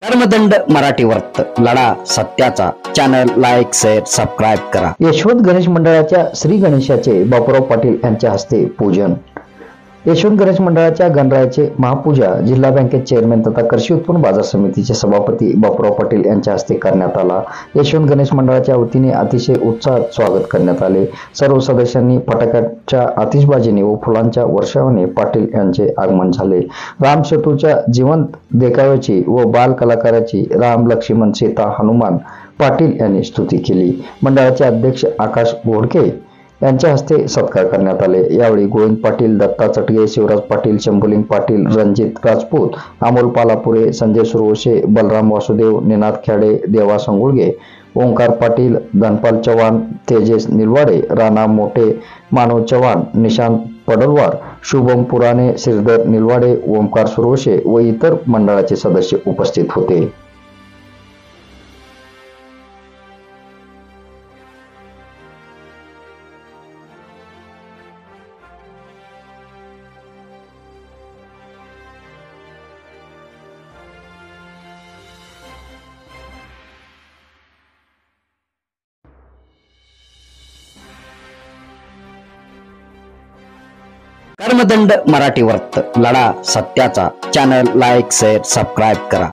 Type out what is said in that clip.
कर्मदंड मराठी वर्त लढा सत्याचा चॅनल लाईक शेअर सबस्क्राईब करा। यशवंत गणेश मंडळाच्या श्री गणेशाचे बापूराव पाटील यांच्या हस्ते पूजन। यशवंत गणेश मंडळाच्या गणरायाचे महापूजा जिल्हा बँकेचे चेअरमॅन तथा कृषी उत्पन्न बाजार समितीचे सभापती बापूराव पाटील यांच्या हस्ते करण्यात आला। यशवंत गणेश मंडळाच्या वतीने अतिशय उत्साहात स्वागत करण्यात आले। सर्व सदस्यांनी फटाक्याच्या आतिषबाजीने व फुलांच्या वर्षावाने पाटील यांचे आगमन झाले। राम सेतूच्या जिवंत देखाव्याची व बाल कलाकाराची राम लक्ष्मण सीता हनुमान पाटील यांनी स्तुती केली। मंडळाचे अध्यक्ष आकाश घोडके यांच्या हस्ते सत्कार करण्यात आले। यावेळी गोविंद पाटील, दत्ता चटगे, शिवराज पाटील, शंभुलिंग पाटील, रणजित राजपूत, अमोल पालापुरे, संजय सुरवशे, बलराम वासुदेव, निनाद खेडे, देवा संगुळगे, ओंकार पाटील, धनपाल चव्हाण, तेजेश निलवाडे, राणा मोठे, मानव चव्हाण, निशांत पडलवार, शुभम पुराणे, श्रीधर निलवाडे, ओंकार सुरवशे व इतर मंडळाचे सदस्य उपस्थित होते। कर्मदंड मराठी वर्त लढा सत्याचा चॅनल लाईक शेअर सबस्क्राईब करा।